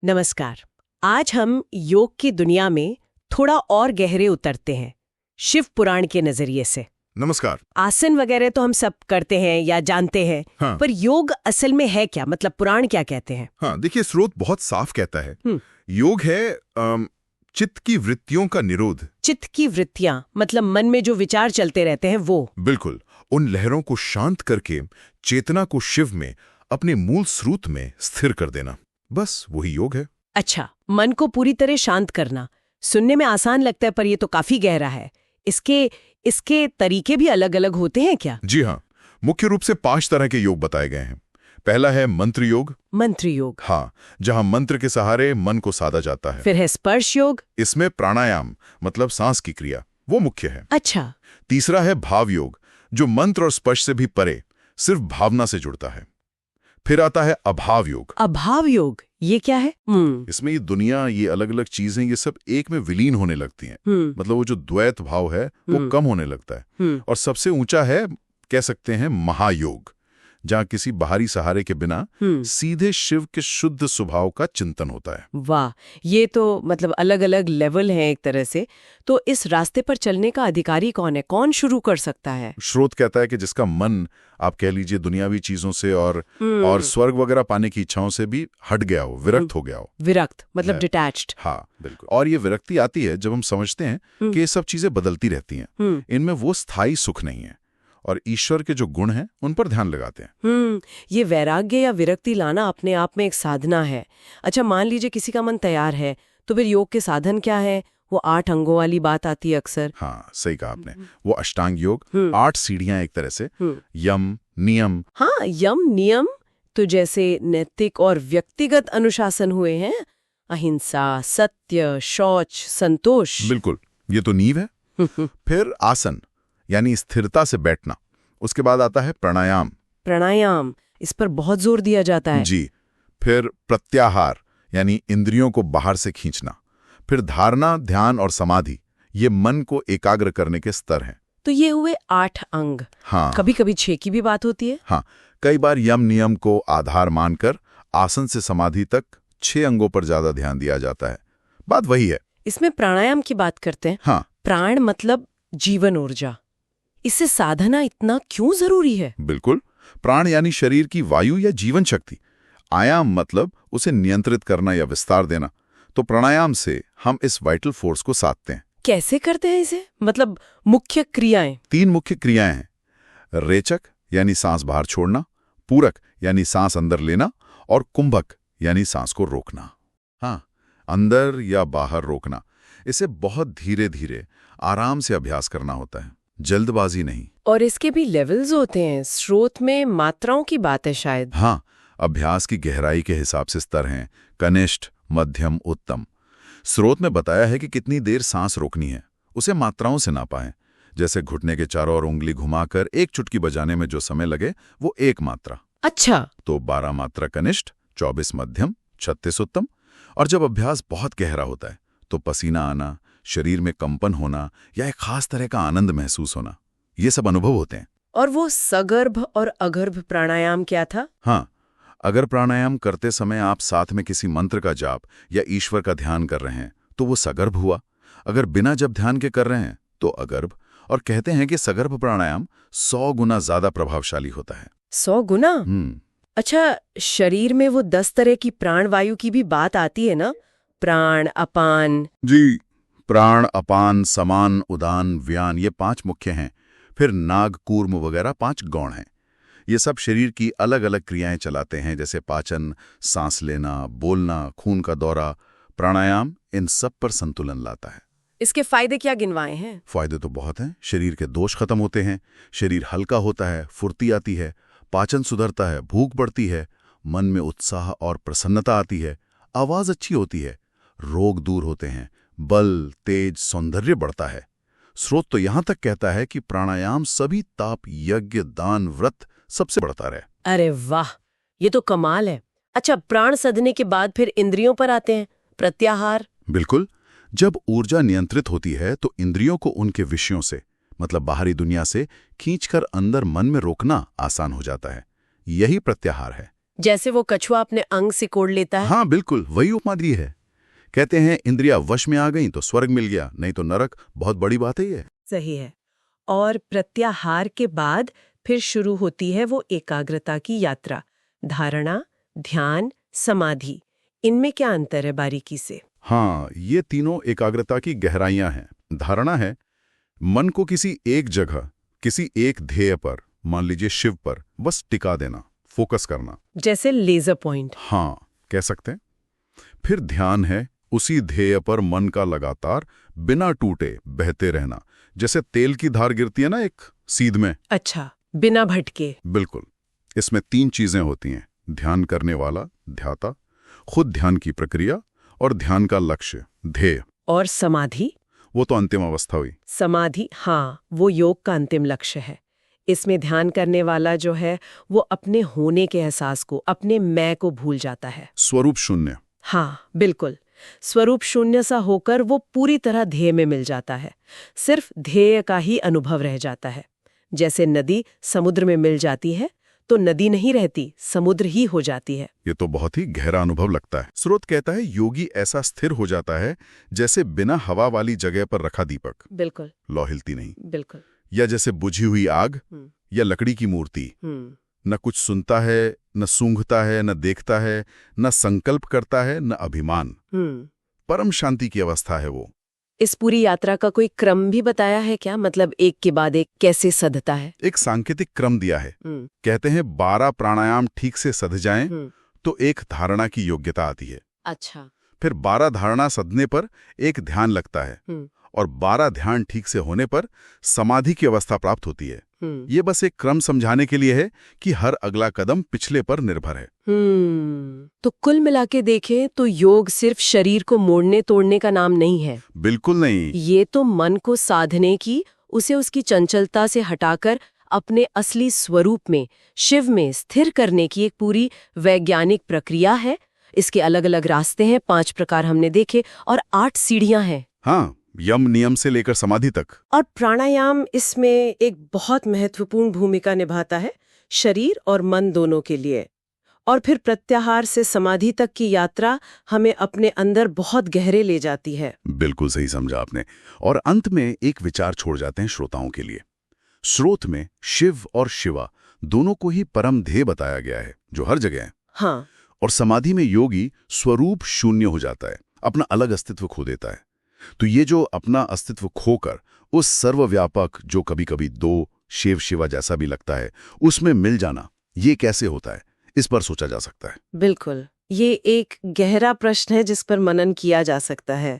नमस्कार। आज हम योग की दुनिया में थोड़ा और गहरे उतरते हैं, शिव पुराण के नजरिए से। नमस्कार। आसन वगैरह तो हम सब करते हैं या जानते हैं, हाँ। पर योग असल में है क्या? मतलब पुराण क्या कहते हैं? हाँ, देखिए, स्रोत बहुत साफ कहता है। हम्म। योग है चित्त की वृत्तियों का निरोध। चित्त की वृत्तियां मतलब मन में जो विचार चलते रहते हैं वो। बिल्कुल, उन लहरों को शांत करके चेतना को शिव में, अपने मूल स्रोत में स्थिर कर देना, बस वही योग है। अच्छा, मन को पूरी तरह शांत करना सुनने में आसान लगता है, पर ये तो काफी गहरा है। इसके तरीके भी अलग अलग होते हैं क्या? जी हाँ, मुख्य रूप से 5 तरह के योग बताए गए हैं। पहला है मंत्र योग। मंत्र योग। हाँ, जहाँ मंत्र के सहारे मन को साधा जाता है। फिर है स्पर्श योग। इसमें प्राणायाम मतलब सांस की क्रिया वो मुख्य है। अच्छा। तीसरा है भाव योग, जो मंत्र और स्पर्श से भी परे सिर्फ भावना से जुड़ता है। फिर आता है अभाव योग। अभाव योग, ये क्या है? इसमें ये दुनिया, ये अलग अलग चीजें, ये सब एक में विलीन होने लगती हैं। मतलब वो जो द्वैत भाव है वो कम होने लगता है। और सबसे ऊंचा है, कह सकते हैं, महायोग, जहाँ किसी बाहरी सहारे के बिना सीधे शिव के शुद्ध स्वभाव का चिंतन होता है। वाह, ये तो मतलब अलग अलग लेवल हैं एक तरह से। तो इस रास्ते पर चलने का अधिकारी कौन है? कौन शुरू कर सकता है? स्रोत कहता है कि जिसका मन, आप कह लीजिए, दुनियावी चीजों से और स्वर्ग वगैरह पाने की इच्छाओं से भी हट गया हो, विरक्त हो गया हो। विरक्त मतलब डिटैच्ड। हाँ, बिल्कुल। और ये विरक्ति आती है जब हम समझते हैं कि ये सब चीजें बदलती रहती हैं, इनमें वो स्थायी सुख नहीं है, और ईश्वर के जो गुण हैं उन पर ध्यान लगाते हैं। ये वैराग्य या विरक्ति लाना अपने आप में एक साधना है। अच्छा, मान लीजिए किसी का मन तैयार है, तो फिर योग के साधन क्या है? वो 8 अंगों वाली बात आती है अक्सर। हाँ, सही कहा आपने। वो अष्टांग योग, 8 सीढ़ियां एक तरह से। यम, नियम। हाँ, यम नियम तो जैसे नैतिक और व्यक्तिगत अनुशासन हुए हैं। अहिंसा, सत्य, शौच, संतोष। बिल्कुल, ये तो नींव है। फिर आसन यानी स्थिरता से बैठना। उसके बाद आता है प्राणायाम। प्राणायाम, इस पर बहुत जोर दिया जाता है। जी। फिर प्रत्याहार यानी इंद्रियों को बाहर से खींचना। फिर धारणा, ध्यान और समाधि, ये मन को एकाग्र करने के स्तर हैं। तो ये हुए 8 अंग। हाँ, कभी कभी 6 की भी बात होती है। हाँ, कई बार यम नियम को आधार मानकर आसन से समाधि तक 6 अंगों पर ज्यादा ध्यान दिया जाता है। बात वही है। इसमें प्राणायाम की बात करते हैं। हाँ। प्राण मतलब जीवन ऊर्जा। इससे साधना इतना क्यों जरूरी है? बिल्कुल, प्राण यानी शरीर की वायु या जीवन शक्ति। आयाम मतलब उसे नियंत्रित करना या विस्तार देना। तो प्राणायाम से हम इस वाइटल फोर्स को साधते हैं। कैसे करते हैं इसे? मतलब मुख्य क्रियाएं? 3 मुख्य क्रियाएं हैं। रेचक यानी सांस बाहर छोड़ना, पूरक यानी सांस अंदर लेना, और कुंभक यानी सांस को रोकना। हाँ, अंदर या बाहर रोकना। इसे बहुत धीरे धीरे आराम से अभ्यास करना होता है, जल्दबाजी नहीं। और इसके भी लेवल्स होते हैं। स्रोत में मात्राओं की बात है शायद। हाँ, अभ्यास की गहराई के हिसाब से स्तर हैं, कनिष्ठ, मध्यम, उत्तम। स्रोत में बताया है कि कितनी देर सांस रोकनी है, उसे मात्राओं से नापा है। जैसे घुटने के चारों ओर उंगली घुमाकर 1 चुटकी बजाने में जो समय लगे वो 1 मात्रा। अच्छा। तो 12 मात्रा कनिष्ठ, 24 मध्यम, 36 उत्तम। और जब अभ्यास बहुत गहरा होता है तो पसीना आना, शरीर में कंपन होना या एक खास तरह का आनंद महसूस होना, ये सब अनुभव होते हैं। और वो सगर्भ और अगर्भ प्राणायाम क्या था? हाँ, अगर प्राणायाम करते समय आप साथ में किसी मंत्र का जाप या ईश्वर का ध्यान कर रहे हैं तो वो सगर्भ हुआ। अगर बिना जब ध्यान के कर रहे हैं तो अगर्भ। और कहते हैं कि सगर्भ प्राणायाम 100 गुना ज्यादा प्रभावशाली होता है। 100 गुना? अच्छा, शरीर में वो 10 तरह की प्राण वायु की भी बात आती है ना? प्राण, अपान। जी, प्राण, अपान, समान, उदान, व्यान, ये 5 मुख्य हैं। फिर नाग, कूर्म वगैरह 5 गौण हैं। ये सब शरीर की अलग अलग क्रियाएं चलाते हैं, जैसे पाचन, सांस लेना, बोलना, खून का दौरा। प्राणायाम इन सब पर संतुलन लाता है। इसके फायदे क्या गिनवाए हैं? फायदे तो बहुत हैं। शरीर के दोष खत्म होते हैं, शरीर हल्का होता है, फुर्ती आती है, पाचन सुधरता है, भूख बढ़ती है, मन में उत्साह और प्रसन्नता आती है, आवाज अच्छी होती है, रोग दूर होते हैं, बल, तेज, सौंदर्य बढ़ता है। स्रोत तो यहां तक कहता है कि प्राणायाम सभी ताप, यज्ञ, दान, व्रत सबसे बढ़ता रहे। अरे वाह, ये तो कमाल है। अच्छा, प्राण सधने के बाद फिर इंद्रियों पर आते हैं, प्रत्याहार। बिल्कुल, जब ऊर्जा नियंत्रित होती है तो इंद्रियों को उनके विषयों से, मतलब बाहरी दुनिया से, खींचकर अंदर मन में रोकना आसान हो जाता है। यही प्रत्याहार है। जैसे वो कछुआ अपने अंग सिकोड़ लेता है। हाँ बिल्कुल, वही उपमा दी है। कहते हैं इंद्रिया वश में आ गई तो स्वर्ग मिल गया, नहीं तो नरक। बहुत बड़ी बात है ये। सही है। और प्रत्याहार के बाद फिर शुरू होती है वो एकाग्रता की यात्रा। धारणा, ध्यान, समाधि, इनमें क्या अंतर है बारीकी से? हाँ, ये तीनों एकाग्रता की गहराइयां हैं। धारणा है मन को किसी एक जगह, किसी एक ध्येय पर, मान लीजिए शिव पर, बस टिका देना, फोकस करना। जैसे लेजर पॉइंट। हाँ, कह सकते हैं। फिर ध्यान है उसी ध्येय पर मन का लगातार बिना टूटे बहते रहना, जैसे तेल की धार गिरती है ना एक सीध में। अच्छा, बिना भटके। बिल्कुल। इसमें 3 चीजें होती हैं: ध्यान करने वाला, ध्याता, खुद ध्यान की प्रक्रिया, और ध्यान का लक्ष्य, ध्येय। और समाधि? वो तो अंतिम अवस्था हुई। समाधि, हाँ, वो योग का अंतिम लक्ष्य है। इसमें ध्यान करने वाला जो है वो अपने होने के एहसास को, अपने मैं को भूल जाता है। स्वरूप शून्य। हाँ बिल्कुल, स्वरूप शून्य सा होकर वो पूरी तरह ध्येय में मिल जाता है। सिर्फ ध्येय का ही अनुभव रह जाता है। जैसे नदी समुद्र में मिल जाती है तो नदी नहीं रहती, समुद्र ही हो जाती है। ये तो बहुत ही गहरा अनुभव लगता है। स्रोत कहता है योगी ऐसा स्थिर हो जाता है जैसे बिना हवा वाली जगह पर रखा दीपक। बिल्कुल। लौ हिलती नहीं। बिल्कुल। या जैसे बुझी हुई आग या लकड़ी की मूर्ति। न कुछ सुनता है, न सूंघता है, न देखता है, न संकल्प करता है, न अभिमान। परम शांति की अवस्था है वो। इस पूरी यात्रा का कोई क्रम भी बताया है क्या? मतलब एक के बाद एक कैसे सधता है? एक सांकेतिक क्रम दिया है। कहते हैं 12 प्राणायाम ठीक से सध जाएं तो एक धारणा की योग्यता आती है। अच्छा। फिर 12 धारणा सधने पर एक ध्यान लगता है, और 12 ध्यान ठीक से होने पर समाधि की अवस्था प्राप्त होती है। ये बस एक क्रम समझाने के लिए है कि हर अगला कदम पिछले पर निर्भर है। तो कुल मिला के देखें तो योग सिर्फ शरीर को मोड़ने तोड़ने का नाम नहीं है। बिल्कुल नहीं। ये तो मन को साधने की, उसे उसकी चंचलता से हटाकर अपने असली स्वरूप में, शिव में स्थिर करने की एक पूरी वैज्ञानिक प्रक्रिया है। इसके अलग अलग रास्ते हैं, 5 प्रकार हमने देखे, और 8 सीढ़ियां हैं। हाँ, यम नियम से लेकर समाधि तक। और प्राणायाम इसमें एक बहुत महत्वपूर्ण भूमिका निभाता है, शरीर और मन दोनों के लिए। और फिर प्रत्याहार से समाधि तक की यात्रा हमें अपने अंदर बहुत गहरे ले जाती है। बिल्कुल सही समझा आपने। और अंत में एक विचार छोड़ जाते हैं श्रोताओं के लिए। स्रोत में शिव और शिवा दोनों को ही परम ध्येय बताया गया है, जो हर जगह है। हाँ। और समाधि में योगी स्वरूप शून्य हो जाता है, अपना अलग अस्तित्व खो देता है। तो ये जो अपना अस्तित्व खोकर उस सर्वव्यापक, जो कभी कभी 2 शिव शिवा जैसा भी लगता है, उसमें मिल जाना, ये कैसे होता है, इस पर सोचा जा सकता है। बिल्कुल, ये एक गहरा प्रश्न है जिस पर मनन किया जा सकता है।